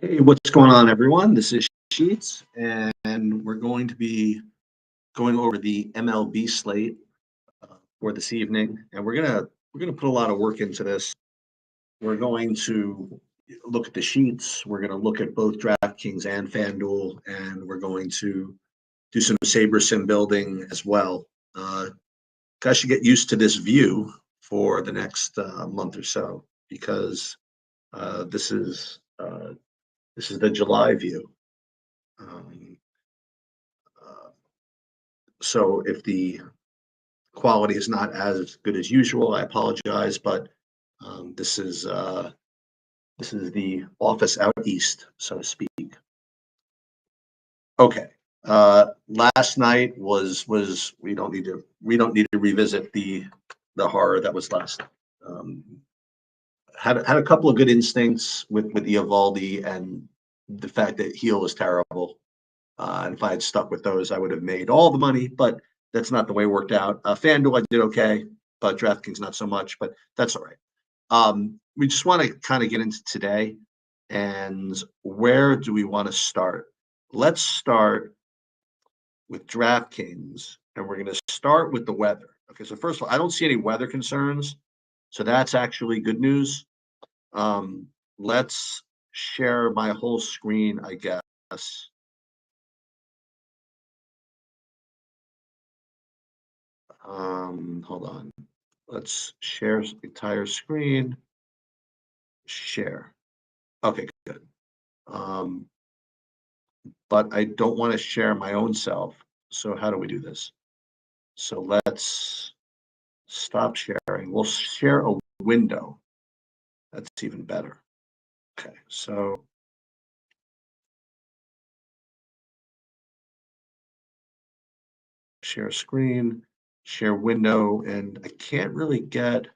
Hey, what's going on, everyone? This is Sheets, and we're going to be going over the MLB slate for this evening, and we're gonna put a lot of work into this. We're going to look at the sheets. We're going to look at both DraftKings and FanDuel, and we're going to do some Saber sim building as well. Guys should get used to this view for the next month or so because this is the July view. Um, so if the quality is not as good as usual, I apologize, but this is the office out east, so to speak. Okay. Last night was we don't need to revisit the horror that was last. Um, had a couple of good instincts with Eovaldi and the fact that Heel was terrible. And if I had stuck with those, I would have made all the money, but that's not the way it worked out. FanDuel, I did okay, but DraftKings not so much, but that's all right. We just want to kind of get into today, and where do we want to start? Let's start with DraftKings, and we're going to start with the weather. Okay, so first of all, I don't see any weather concerns, so that's actually good news. Let's share my whole screen, I guess. Hold on. Let's share the entire screen. Share. Okay, good. But I don't want to share my own self. So how do we do this? So let's stop sharing. We'll share a window. That's even better. Okay, so share screen, share window, and I can't really get,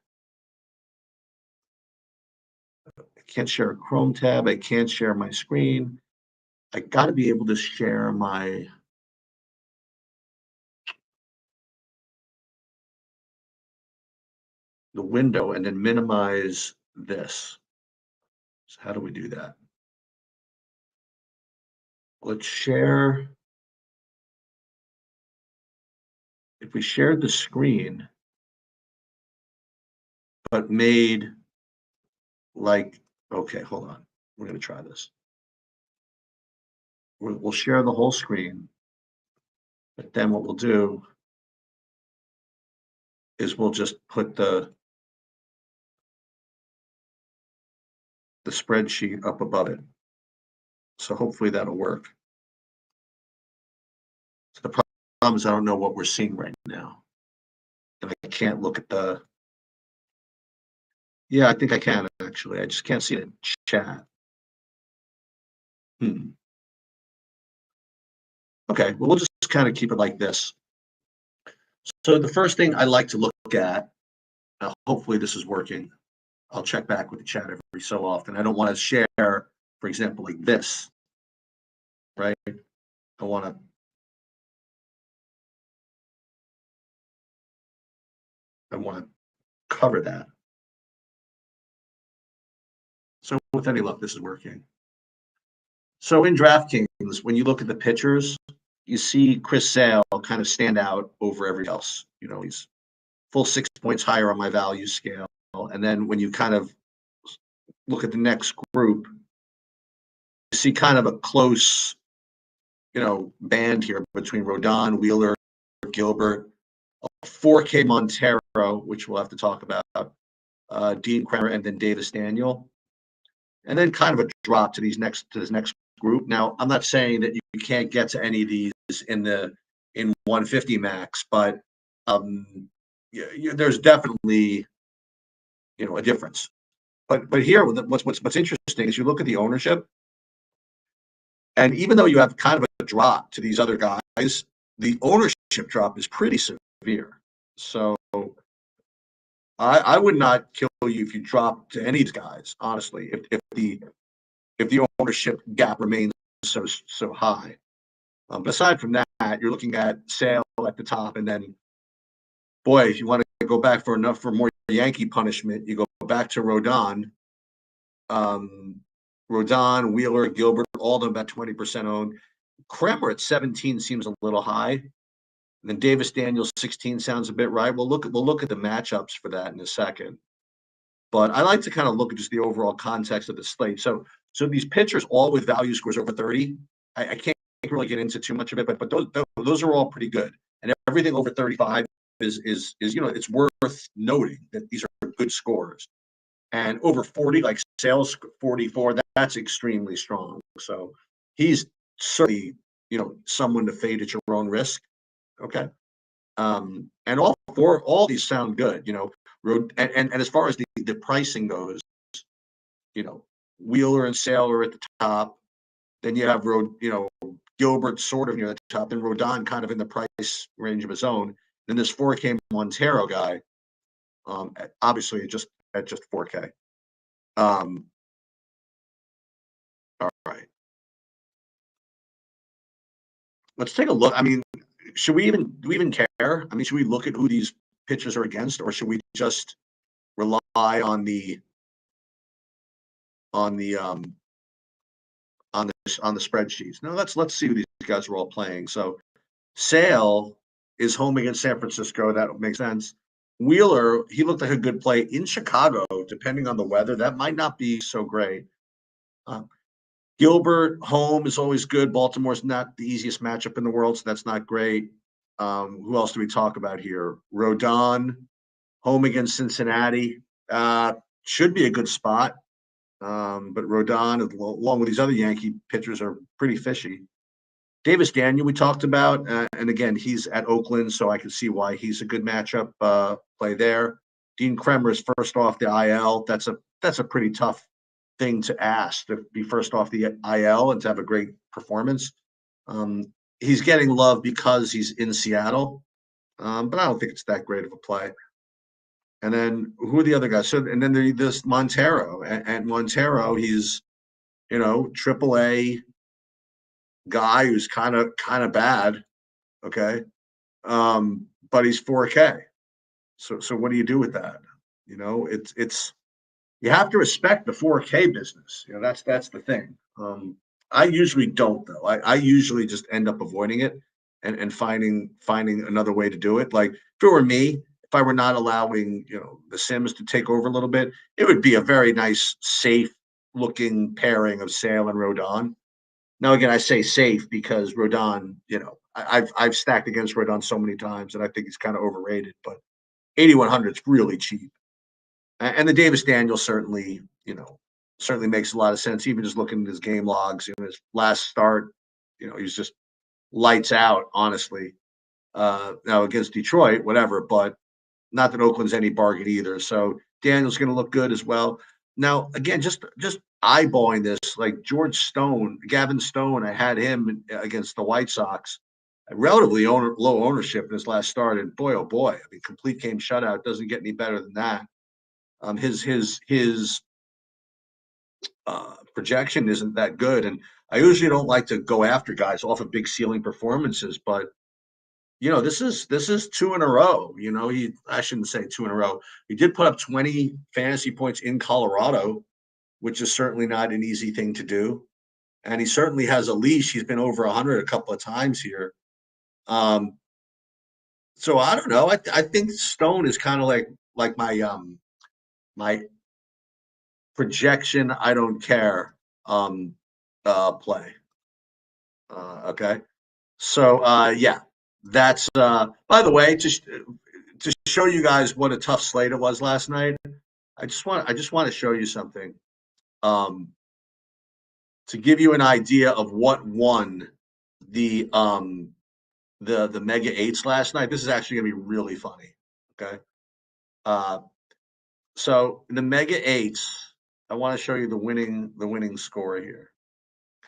I can't share a Chrome tab. I can't share my screen. I got to be able to share the window and then minimize this. So how do we do that? Let's share. If we shared the screen, but made like, okay, hold on. We're going to try this. We'll share the whole screen, but then what we'll do is we'll just put the spreadsheet up above it. So hopefully that'll work. So the problem is I don't know what we're seeing right now. And I can't look at the, yeah, I think I can actually. I just can't see it in chat. Okay, well, we'll just kind of keep it like this. So the first thing I like to look at, hopefully this is working. I'll check back with the chat every so often. I don't want to share, for example, like this, right? I want to cover that. So with any luck, this is working. So in DraftKings, when you look at the pitchers, you see Chris Sale kind of stand out over everybody else. You know, he's full 6 points higher on my value scale. And then when you kind of look at the next group, you see kind of a close, band here between Rodon, Wheeler, Gilbert, 4K Montero, which we'll have to talk about, Dean Kremer, and then Davis Daniel. And then kind of a drop to this next group. Now, I'm not saying that you can't get to any of these in 150 max, but there's definitely a difference. But here, what's interesting is you look at the ownership, and even though you have kind of a drop to these other guys, the ownership drop is pretty severe. So I would not kill you if you drop to any of these guys, honestly, if the ownership gap remains so high. But aside from that, you're looking at Sale at the top, and then, boy, if you want to go back for more Yankee punishment, you go back to Rodon. Rodon, Wheeler, Gilbert, all of them about 20% owned. Kremer at 17 seems a little high. And then Davis Daniels 16 sounds a bit right. We'll look at the matchups for that in a second. But I like to kind of look at just the overall context of the slate. So these pitchers all with value scores over 30. I can't really get into too much of it, but those are all pretty good. And everything over 35 is it's worth noting that these are good scores. And over 40, like Sales 44, that's extremely strong. So he's certainly someone to fade at your own risk. Okay. And all these sound good, and as far as the pricing goes, Wheeler and Sale are at the top. Then you have Gilbert sort of near the top, and Rodon kind of in the price range of his own. Then this 4K Montero guy, obviously at just 4K. All right. Let's take a look. I mean, do we even care? I mean, should we look at who these pitchers are against, or should we just rely on the spreadsheets? No, let's see who these guys are all playing. So Sale is home against San Francisco. That makes sense. Wheeler, he looked like a good play in Chicago, depending on the weather. That might not be so great. Gilbert, home is always good. Baltimore's not the easiest matchup in the world, so that's not great. Who else do we talk about here? Rodon, home against Cincinnati. Should be a good spot. But Rodon, along with these other Yankee pitchers, are pretty fishy. Davis Daniel, we talked about, and again, he's at Oakland, so I can see why he's a good matchup play there. Dean Kremer is first off the IL. That's a pretty tough thing to ask, to be first off the IL and to have a great performance. He's getting love because he's in Seattle, but I don't think it's that great of a play. And then who are the other guys? So, and then there's this Montero, and Montero, he's AAA guy who's kind of bad, okay, but he's 4K. So what do you do with that? It's you have to respect the 4K business. That's the thing. I usually don't though. I usually just end up avoiding it and finding another way to do it. Like if it were me, if I were not allowing the Sims to take over a little bit, it would be a very nice, safe looking pairing of Sale and Rodon. Now again, I say safe because Rodon, I've stacked against Rodon so many times, and I think he's kind of overrated. But 8,100 is really cheap, and the Davis Daniels certainly makes a lot of sense. Even just looking at his game logs, his last start, he's just lights out. Honestly, now against Detroit, whatever, but not that Oakland's any bargain either. So Daniel's going to look good as well. Now, again, just eyeballing this, like Gavin Stone, I had him against the White Sox, relatively low ownership in his last start, and boy, oh boy, I mean, complete game shutout doesn't get any better than that. His projection isn't that good, and I usually don't like to go after guys off of big ceiling performances, but this is two in a row. I shouldn't say two in a row. He did put up 20 fantasy points in Colorado, which is certainly not an easy thing to do. And he certainly has a leash. He's been over 100 a couple of times here. So I don't know. I think Stone is kind of like my projection. I don't care play. Okay. So yeah. That's by the way, just to show you guys what a tough slate it was last night. I just want to show you something to give you an idea of what won the Mega Eights last night. This is actually gonna be really funny. Okay. So in the Mega Eights, I want to show you the winning score here.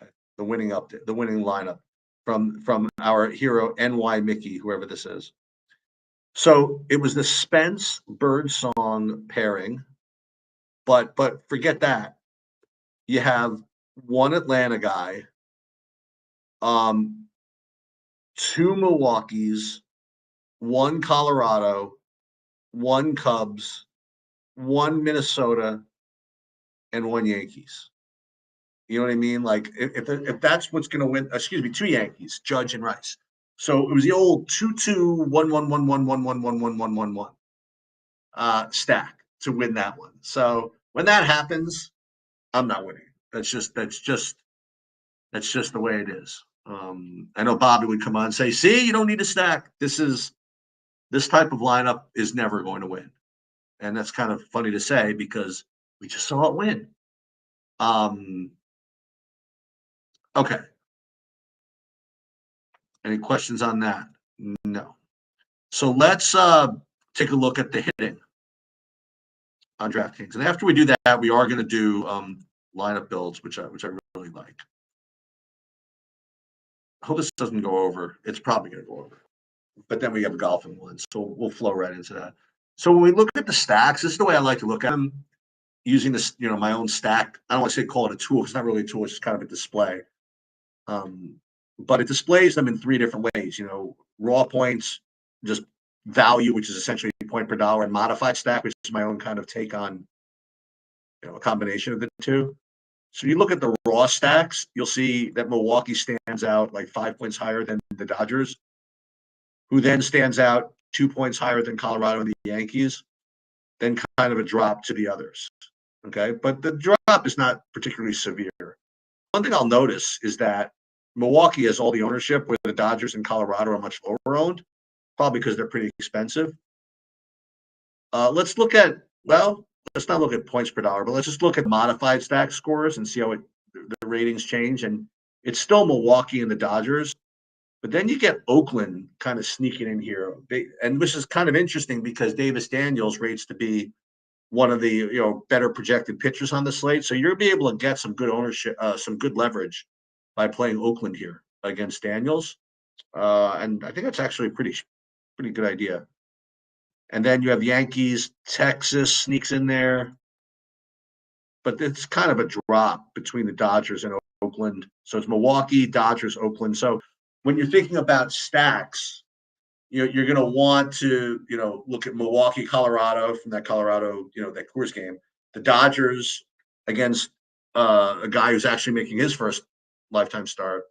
Okay. The winning lineup from our hero NY Mickey, whoever this is. So it was the Spence Birdsong pairing, but forget that. You have one Atlanta guy, two Milwaukee's, one Colorado, one Cubs, one Minnesota, and one Yankees. You know what I mean? Like if that's what's going to win, excuse me, 2 Yankees, Judge and Rice. So it was the old 2-2, 1-1-1-1-1-1-1-1-1-1 stack to win that one. So when that happens, I'm not winning. That's just the way it is. I know Bobby would come on and say, "See, you don't need a stack. This type of lineup is never going to win," and that's kind of funny to say because we just saw it win. Okay. Any questions on that? No. So let's take a look at the hitting on DraftKings, and after we do that, we are going to do lineup builds, which I really like. I hope this doesn't go over. It's probably going to go over, but then we have a golfing one, so we'll flow right into that. So when we look at the stacks, this is the way I like to look at them, using this, my own stack. I don't want to say call it a tool. It's not really a tool. It's just kind of a display. But it displays them in 3 different ways. Raw points, just value, which is essentially point per dollar, and modified stack, which is my own kind of take on, a combination of the two. So you look at the raw stacks, you'll see that Milwaukee stands out like 5 points higher than the Dodgers, who then stands out 2 points higher than Colorado and the Yankees, then kind of a drop to the others. Okay, but the drop is not particularly severe. One thing I'll notice is that Milwaukee has all the ownership, where the Dodgers and Colorado are much lower owned, probably because they're pretty expensive. Let's not look at points per dollar, but let's just look at modified stack scores and see how the ratings change. And it's still Milwaukee and the Dodgers, but then you get Oakland kind of sneaking in here, and which is kind of interesting because Davis Daniels rates to be one of the better projected pitchers on the slate. So you'll be able to get some good ownership, some good leverage by playing Oakland here against Daniels, and I think that's actually a pretty good idea. And then you have Yankees, Texas sneaks in there, but it's kind of a drop between the Dodgers and Oakland. So it's Milwaukee, Dodgers, Oakland. So when you're thinking about stacks, you're going to want to, look at Milwaukee, Colorado from that Colorado, that Coors game. The Dodgers against a guy who's actually making his first lifetime start.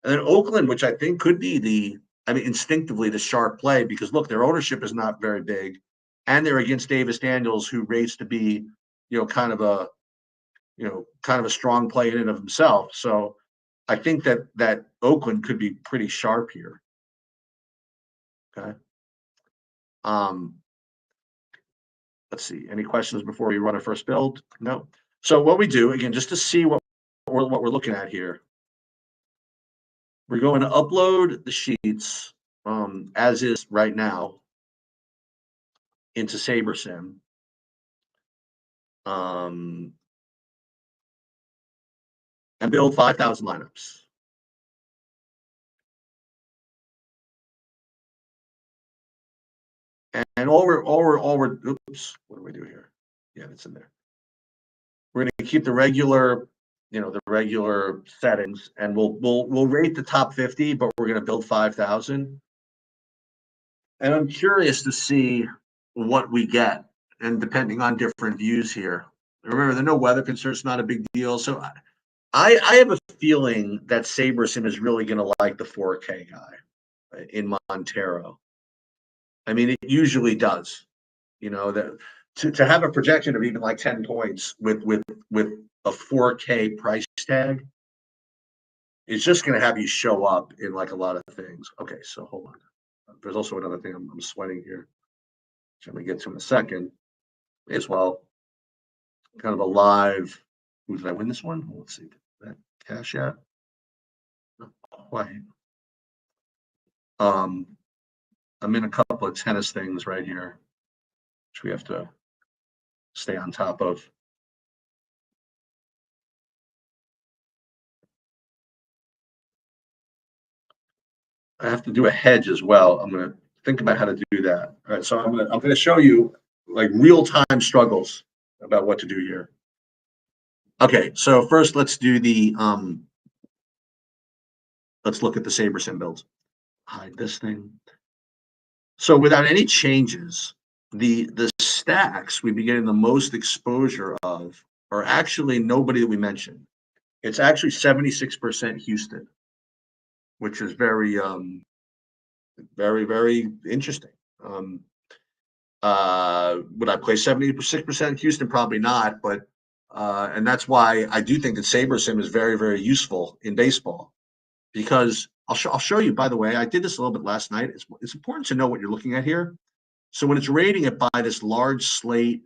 And then Oakland, which I think could be instinctively the sharp play because, look, their ownership is not very big. And they're against Davis Daniels, who rates to be, kind of a strong play in and of himself. So I think that Oakland could be pretty sharp here. Okay. Let's see. Any questions before we run our first build? No. So what we do, again, just to see what we're looking at here, we're going to upload the sheets as is right now into SaberSim. And build 5,000 lineups. And all we're oops, what do we do here? Yeah, it's in there. We're going to keep the regular, the regular settings, and we'll rate the top 50, but we're going to build 5,000. And I'm curious to see what we get, and depending on different views here. Remember, the no weather concern is not a big deal. So I have a feeling that SaberSim is really going to like the 4K guy in Montero. I mean, it usually does. That to have a projection of even like 10 points with a 4K price tag, it's just going to have you show up in like a lot of things. Okay, so hold on. There's also another thing I'm sweating here, which I'm going to get to in a second as well. Kind of a live. Who did I win this one? Let's see. Did that cash yet? Not quite. I'm in a couple of tennis things right here, which we have to stay on top of. I have to do a hedge as well. I'm going to think about how to do that. All right, so I'm going to show you like real-time struggles about what to do here. Okay, so first let's do the let's look at the SaberSim builds. Hide this thing. So without any changes, the stacks we'd be getting the most exposure of are actually nobody that we mentioned. It's actually 76% Houston, which is very, very, very interesting. Would I play 76% Houston? Probably not, but and that's why I do think that SaberSim is very, very useful in baseball, because I'll show you, by the way, I did this a little bit last night. It's important to know what you're looking at here. So when it's rating it by this large slate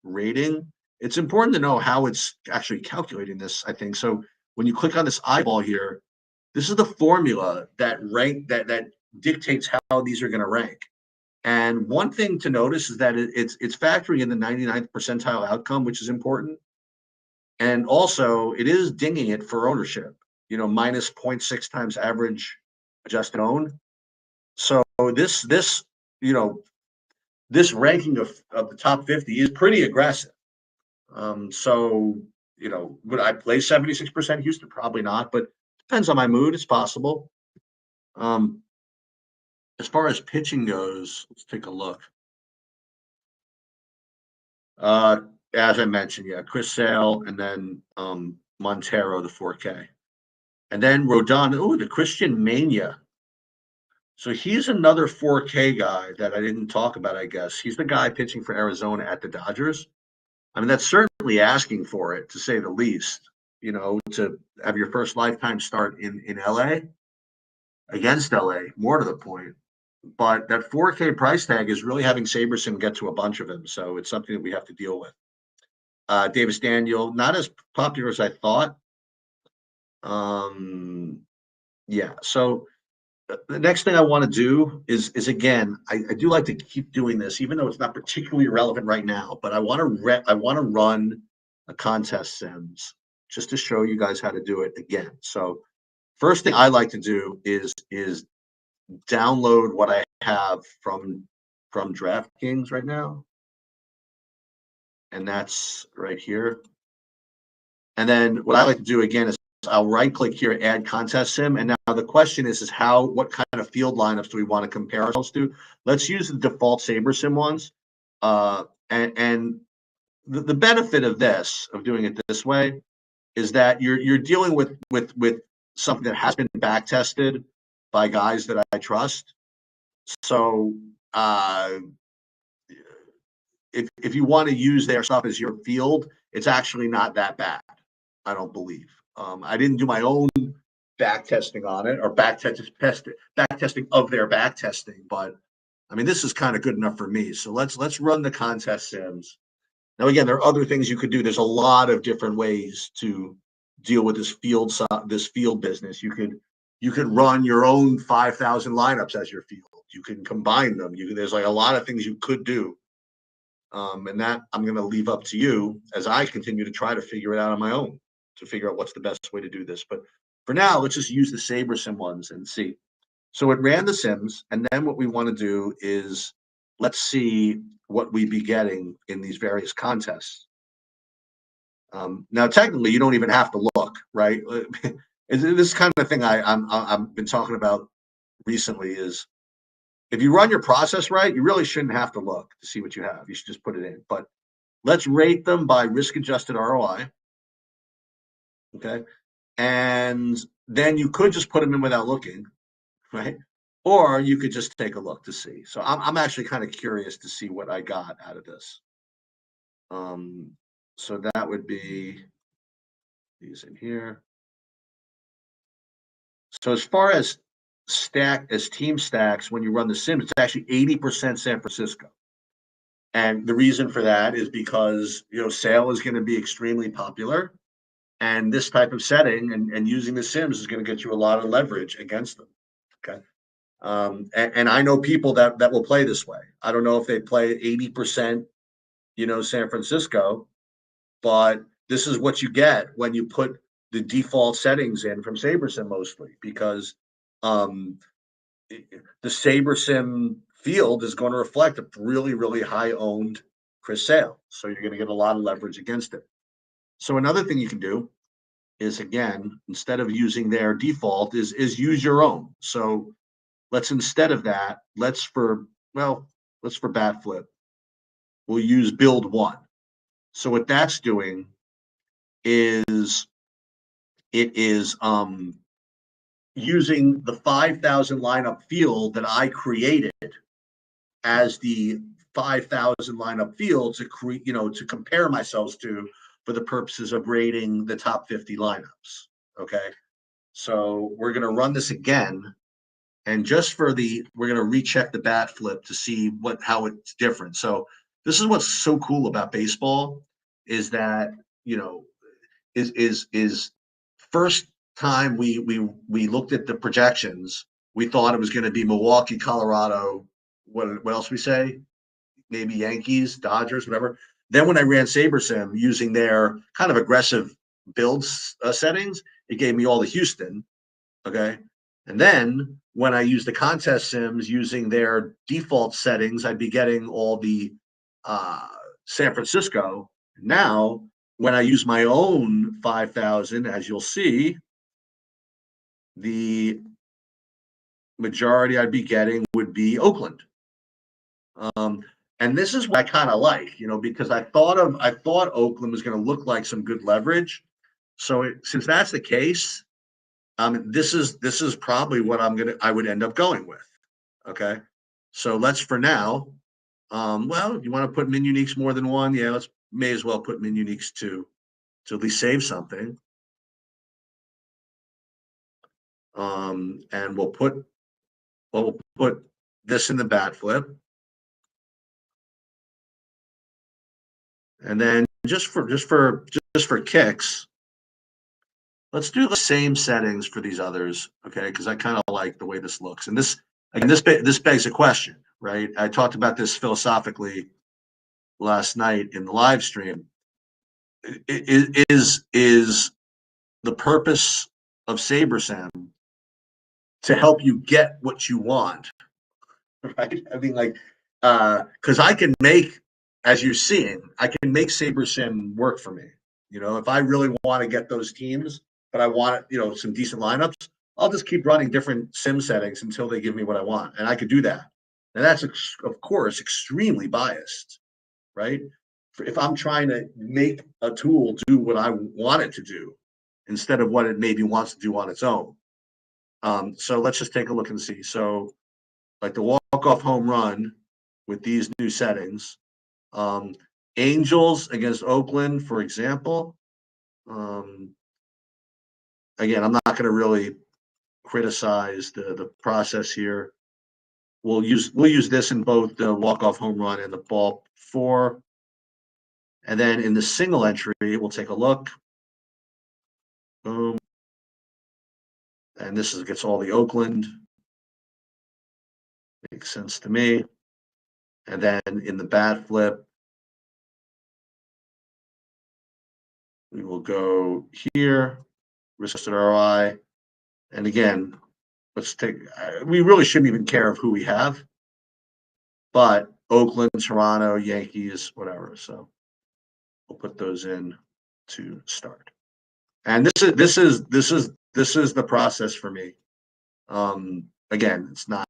rating, it's important to know how it's actually calculating this, I think. So when you click on this eyeball here, this is the formula that dictates how these are going to rank. And one thing to notice is that it's factoring in the 99th percentile outcome, which is important. And also, it is dinging it for ownership, minus 0.6 times average adjusted own. So this ranking of the top 50 is pretty aggressive. So, would I play 76% Houston? Probably not, but depends on my mood. It's possible. As far as pitching goes, let's take a look. As I mentioned, yeah, Chris Sale, and then Montero, the 4K. And then Rodon, the Christian Mania. So he's another 4K guy that I didn't talk about, I guess. He's the guy pitching for Arizona at the Dodgers. I mean, that's certainly asking for it, to say the least, to have your first lifetime start in LA, against LA, more to the point. But that 4K price tag is really having SaberSim get to a bunch of them. So it's something that we have to deal with. Davis Daniel, not as popular as I thought. Yeah. So the next thing I want to do is again, I do like to keep doing this, even though it's not particularly relevant right now. But I want to run a contest sims just to show you guys how to do it again. So first thing I like to do is download what I have from DraftKings right now. And that's right here. And then what I like to do again is I'll right click here, add contest sim. And now the question is what kind of field lineups do we want to compare ourselves to? Let's use the default SaberSim ones. And the benefit of doing it this way, is that you're dealing with something that has been back tested by guys that I trust. So if you want to use their stuff as your field, it's actually not that bad, I don't believe. I didn't do my own back testing on it, or back testing of their back testing, but I mean, this is kind of good enough for me. So let's run the contest sims. Now, again, there are other things you could do. There's a lot of different ways to deal with this field business. You could run your own 5,000 lineups as your field. You can combine them. There's like a lot of things you could do. And that I'm going to leave up to you as I continue to try to figure it out on my own, to figure out what's the best way to do this. But for now, let's just use the SaberSim ones and see. So it ran the sims, and then what we want to do is let's see what we'd be getting in these various contests. Now, technically, you don't even have to look, right? This kind of thing I've been talking about recently is, if you run your process right, you really shouldn't have to look to see what you have. You should just put it in. But let's rate them by risk-adjusted ROI. Okay. And then you could just put them in without looking, right? Or you could just take a look to see. So I'm actually kind of curious to see what I got out of this. So that would be these in here. So as far as team stacks, when you run the sims, it's actually 80% San Francisco. And the reason for that is because, Sale is going to be extremely popular. And this type of setting and using the sims is going to get you a lot of leverage against them. Okay. And I know people that will play this way. I don't know if they play 80%, San Francisco, but this is what you get when you put the default settings in from SaberSim, mostly because the SaberSim field is going to reflect a really, really high owned Chris Sale. So you're going to get a lot of leverage against it. So another thing you can do is, again, instead of using their default, is use your own. So let's, instead of that, let's for bat flip, we'll use build one. So what that's doing is it is using the 5,000 lineup field that I created as the 5,000 lineup field to create, to compare myself to for the purposes of rating the top 50 lineups. Okay. So we're going to run this again. And just for we're going to recheck the bat flip to see how it's different. So this is what's so cool about baseball is that, is first time we looked at the projections, we thought it was going to be Milwaukee, Colorado. What else we say? Maybe Yankees, Dodgers, whatever. Then when I ran SaberSim using their kind of aggressive builds settings, it gave me all the Houston. Okay. And then when I use the contest sims using their default settings, I'd be getting all the San Francisco. Now, when I use my own 5,000, as you'll see, the majority I'd be getting would be Oakland. And this is what I kind of like, because I thought Oakland was going to look like some good leverage. So since that's the case, this is probably what I would end up going with. Okay. So let's for now. Well, you want to put min uniques more than one? Yeah, may as well put min uniques two to at least save something. And we'll put this in the bat flip. And then just for kicks, let's do the same settings for these others, okay? Because I kind of like the way this looks. And this begs a question, right? I talked about this philosophically last night in the live stream. Is the purpose of SaberSim to help you get what you want, right? I mean, because I can make, as you're seeing, I can make SaberSim work for me. If I really want to get those teams, but I want, some decent lineups, I'll just keep running different sim settings until they give me what I want. And I could do that. And that's, of course, extremely biased, right? If I'm trying to make a tool do what I want it to do instead of what it maybe wants to do on its own. So let's just take a look and see. So like the walk-off home run with these new settings, Angels against Oakland, for example. Again, I'm not going to really criticize the process here. We'll use this in both the walk-off home run and the ball 4. And then in the single entry, we'll take a look. Boom. And this gets all the Oakland. Makes sense to me. And then in the bat flip, we will go here, risk-adjusted ROI. And again, we really shouldn't even care of who we have, but Oakland, Toronto, Yankees, whatever. So we'll put those in to start. And this is the process for me. Again, it's not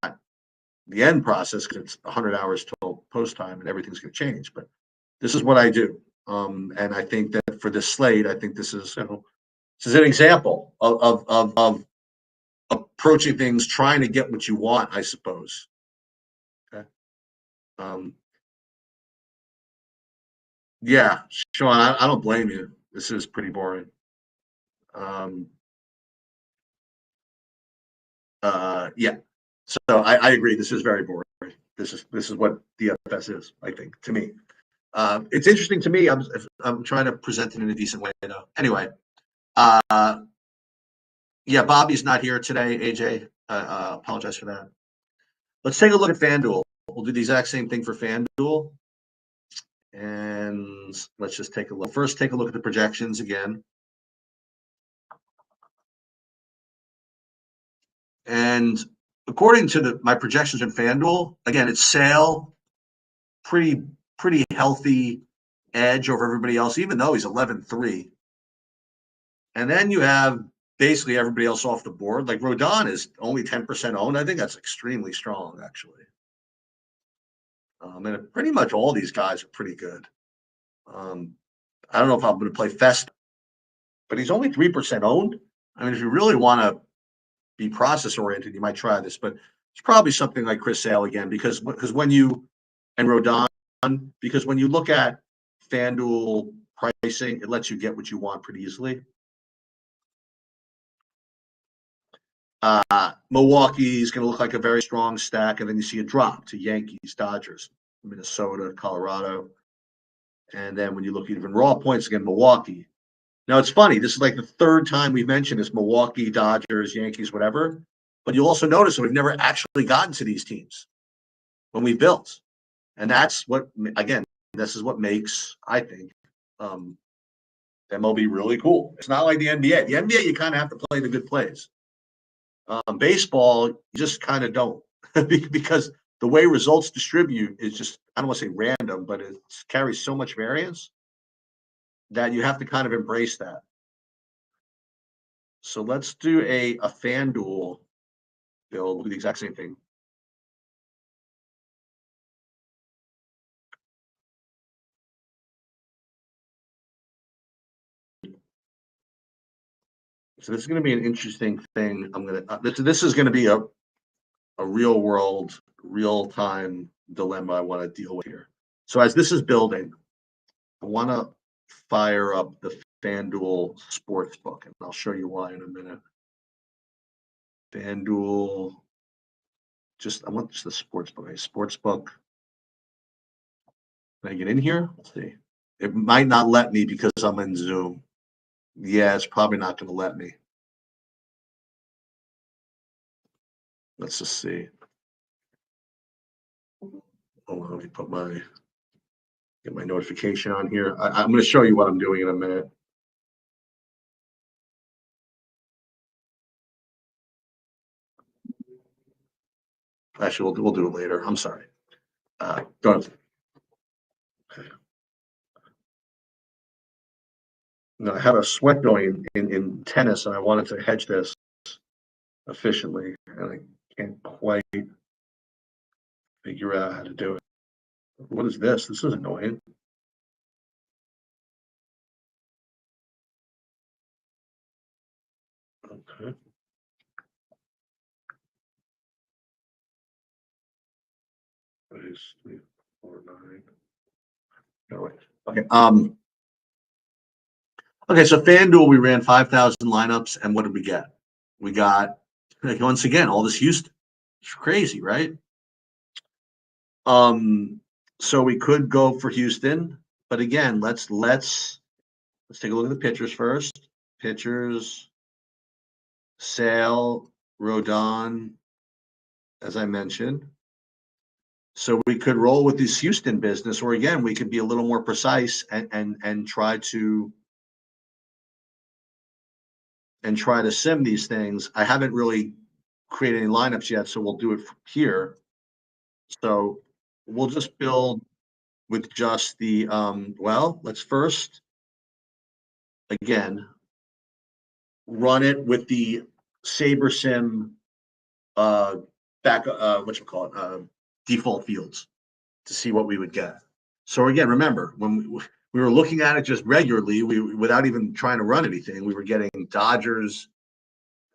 the end process because it's 100 hours till post time and everything's going to change, but this is what I do. And I think that for this slate, I think this is an example of approaching things, trying to get what you want, I suppose. Okay. Yeah, Sean, I don't blame you. This is pretty boring. Yeah. So I agree. This is very boring. This is what DFS is, I think, to me. It's interesting to me. I'm trying to present it in a decent way, though. Anyway, yeah, Bobby's not here today. AJ, apologize for that. Let's take a look at FanDuel. We'll do the exact same thing for FanDuel. And let's just take a look. First, take a look at the projections again. And according to my projections in FanDuel, again, it's Sale, pretty healthy edge over everybody else, even though he's 11-3. And then you have basically everybody else off the board. Like Rodon is only 10% owned. I think that's extremely strong, actually. And pretty much all these guys are pretty good. I don't know if I'm going to play Fest, but he's only 3% owned. I mean, if you really want to be process oriented, you might try this, but it's probably something like Chris Sale again, because when you and Rodon, because when you look at FanDuel pricing, it lets you get what you want pretty easily. Milwaukee is going to look like a very strong stack, and then you see a drop to Yankees, Dodgers, Minnesota, Colorado, and then when you look at even raw points again, Milwaukee. Now it's funny. This is like the third time we've mentioned this: Milwaukee, Dodgers, Yankees, whatever. But you'll also notice that we've never actually gotten to these teams when we built, and that's what again. This is what makes, I think, MLB really cool. It's not like the NBA. The NBA, you kind of have to play the good plays. Baseball, you just kind of don't because the way results distribute is just, I don't want to say random, but it carries so much variance that you have to kind of embrace that. So let's do a FanDuel build. We'll do the exact same thing. So this is going to be an interesting thing. I'm going to this is going to be a real world, real time dilemma I want to deal with here. So as this is building, I want to fire up the FanDuel Sportsbook, and I'll show you why in a minute. FanDuel, I want just the Sportsbook. Sportsbook. Can I get in here? Let's see. It might not let me because I'm in Zoom. Yeah, it's probably not going to let me. Let's just see. Hold on, let me get my notification on here. I'm going to show you what I'm doing in a minute. Actually, we'll do it later. I'm sorry. Don't. No, I had a sweat going in tennis, and I wanted to hedge this efficiently, and I can't quite figure out how to do it. What is this? This is annoying. Okay. Nice. 3, 4, 9. No, okay. Okay, so FanDuel, we ran 5,000 lineups, and what did we get? We got, like, once again, all this Houston. It's crazy, right? So we could go for Houston, but again, let's take a look at the pitchers first. Pitchers, Sale, Rodon, as I mentioned. So we could roll with this Houston business, or again, we could be a little more precise and try to sim these things. I haven't really created any lineups yet, so we'll do it here. So we'll just build with just the well, let's first again run it with the SaberSim what you call it, default fields to see what we would get. So again, remember when we were looking at it just regularly, without even trying to run anything, we were getting Dodgers,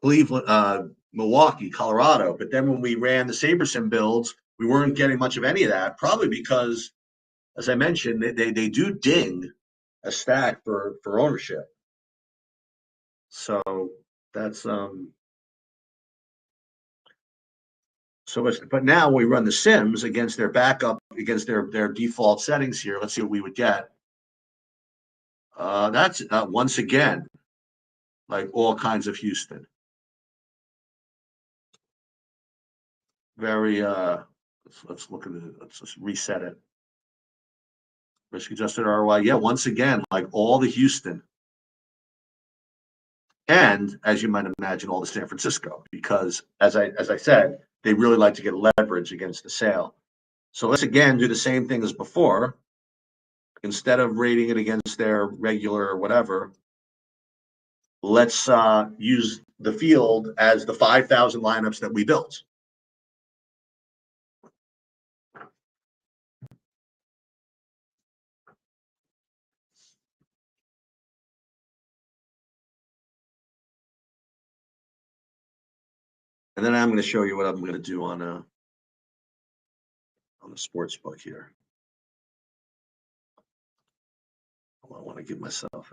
Cleveland, Milwaukee, Colorado. But then when we ran the SaberSim builds, we weren't getting much of any of that, probably because, as I mentioned, they do ding a stack for ownership. So that's but now we run the sims against their backup, against their default settings here. Let's see what we would get. That's once again like all kinds of Houston. Very let's look at it. Let's just reset it. Risk adjusted ROI. Yeah, once again, like all the Houston. And as you might imagine, all the San Francisco, because as I said, they really like to get leverage against the sale. So let's again do the same thing as before. Instead of rating it against their regular whatever, let's use the field as the 5,000 lineups that we built. And then I'm going to show you what I'm going to do on the sports book here. I want to give myself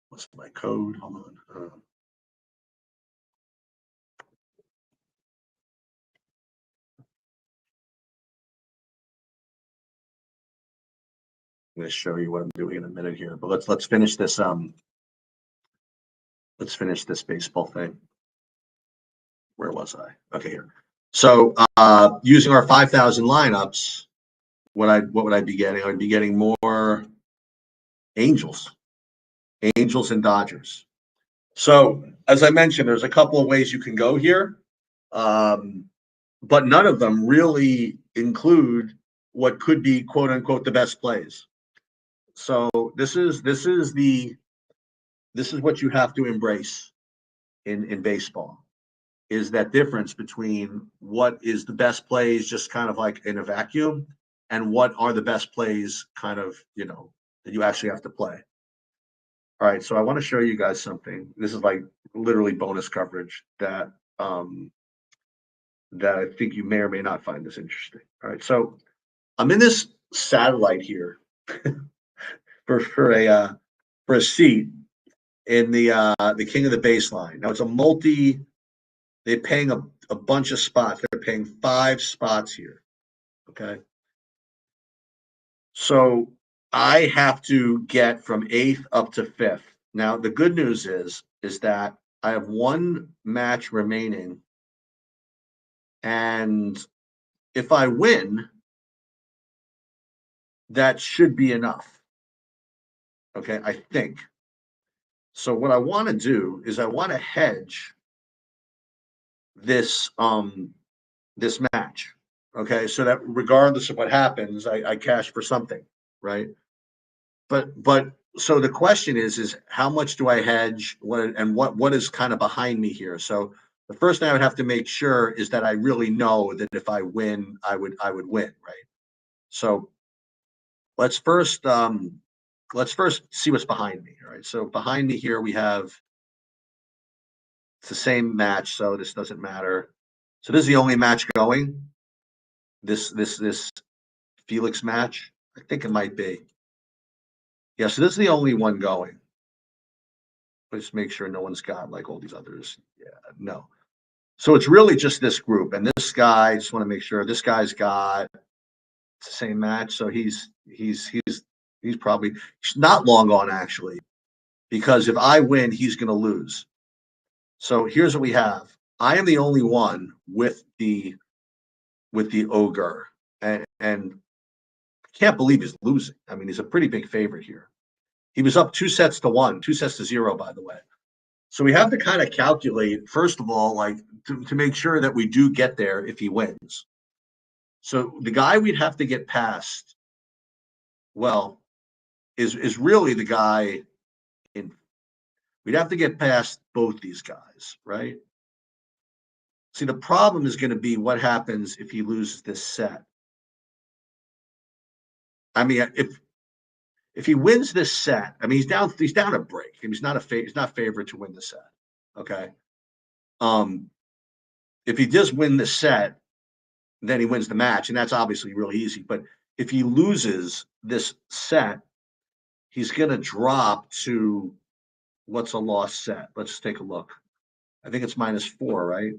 what's my code? Hold on. I'm going to show you what I'm doing in a minute here, but let's finish this. Let's finish this baseball thing. Where was I? Okay, here. So using our 5,000 lineups, what would I be getting? I would be getting more Angels and Dodgers. So as I mentioned, there's a couple of ways you can go here, but none of them really include what could be quote unquote the best plays. So this is what you have to embrace in baseball, is that difference between what is the best plays just kind of like in a vacuum and what are the best plays kind of, that you actually have to play. All right, so I want to show you guys something. This is like literally bonus coverage that that I think you may or may not find this interesting. All right, so I'm in this satellite here for a seat in the King of the Baseline. Now it's a multi. They're paying a bunch of spots. They're paying 5 spots here. Okay. So I have to get from 8th up to 5th. Now the good news is that I have one match remaining, and if I win, that should be enough. Okay, I think. So what I want to do is I want to hedge this this match. Okay, so that regardless of what happens, I cash for something, right? But so the question is how much do I hedge? What is kind of behind me here? So the first thing I would have to make sure is that I really know that if I win, I would win, right? So let's first see what's behind me. All right. So behind me here we have, it's the same match, so this doesn't matter. So this is the only match going. This Felix match. I think it might be. Yeah, so this is the only one going. Let's make sure no one's got like all these others. Yeah, no. So it's really just this group. And this guy, I just want to make sure this guy's got it's the same match. So he's probably not long gone actually, because if I win, he's gonna lose. So here's what we have. I am the only one with the ogre. And can't believe he's losing. I mean, he's a pretty big favorite here. He was up 2-1, 2-0, by the way. So we have to kind of calculate, first of all, like to make sure that we do get there if he wins. So the guy we'd have to get past, well, is really the guy in. We'd have to get past both these guys, right? See, the problem is going to be what happens if he loses this set. I mean, if he wins this set, I mean he's down a break. He's not favored to win the set. Okay. If he does win the set, then he wins the match, and that's obviously really easy. But if he loses this set, he's going to drop to what's a lost set. Let's take a look. I think it's -4, right?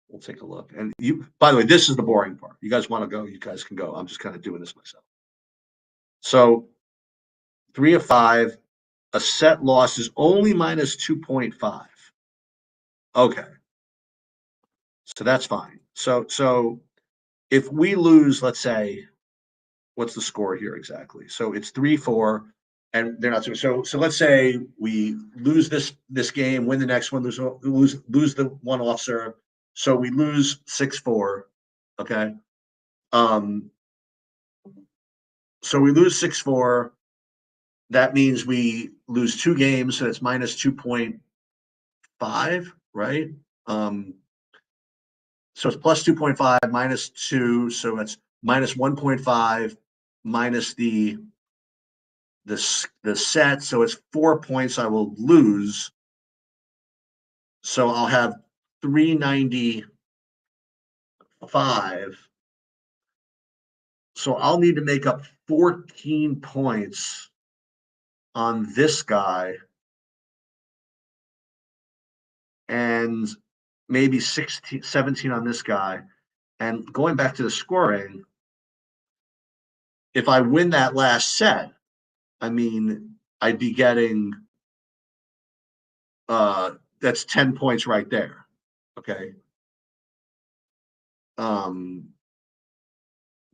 We'll take a look. And you, by the way, this is the boring part. You guys want to go? You guys can go. I'm just kind of doing this myself. So 3 of 5, a set loss is only -2.5. Okay. So that's fine. So if we lose, let's say, what's the score here exactly? So it's 3-4, and they're not so let's say we lose this game, win the next one, lose the one off serve. So we lose 6-4. Okay. So we lose 6-4. That means we lose 2 games, so it's -2.5, right? So it's +2.5 -2, so it's -1.5 minus the set, so it's 4 points I will lose. So I'll have 395. So I'll need to make up 14 points on this guy and maybe 16, 17 on this guy. And going back to the scoring, if I win that last set, I mean, I'd be getting that's 10 points right there. Okay.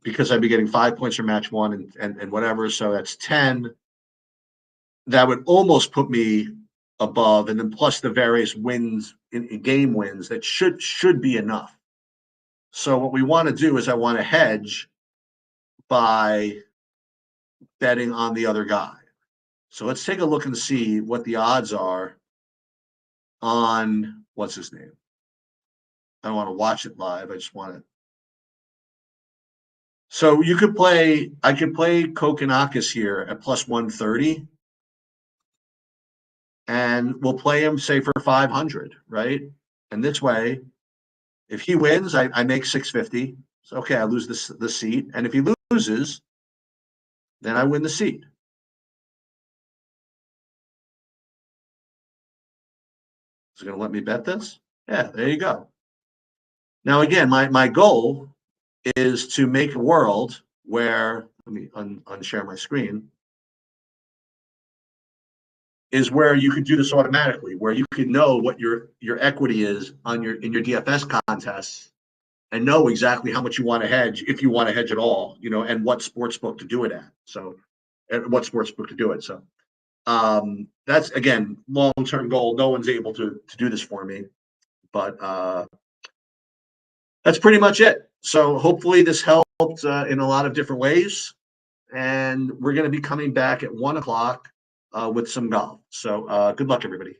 Because I'd be getting 5 points for match one and whatever. So that's 10. That would almost put me above, and then plus the various wins in game wins, that should be enough. So what we want to do is I want to hedge by betting on the other guy. So let's take a look and see what the odds are on what's his name. I don't want to watch it live. I just want to. So you could play. I could play Kokonakis here at plus 130, and we'll play him say for 500, right? And this way, if he wins, I make 650. So okay, I lose the seat, and if he loses, then I win the seat. Is it going to let me bet this? Yeah, there you go. Now, again, my goal is to make a world where, let me unshare my screen, is where you could do this automatically, where you could know what your equity is in your DFS contests and know exactly how much you want to hedge, if you want to hedge at all, and what sportsbook to do it at. So, and what sportsbook to do it. So, that's, again, long-term goal. No one's able to do this for me, but that's pretty much it. So hopefully this helped in a lot of different ways, and we're going to be coming back at 1 o'clock with some golf. So good luck, everybody.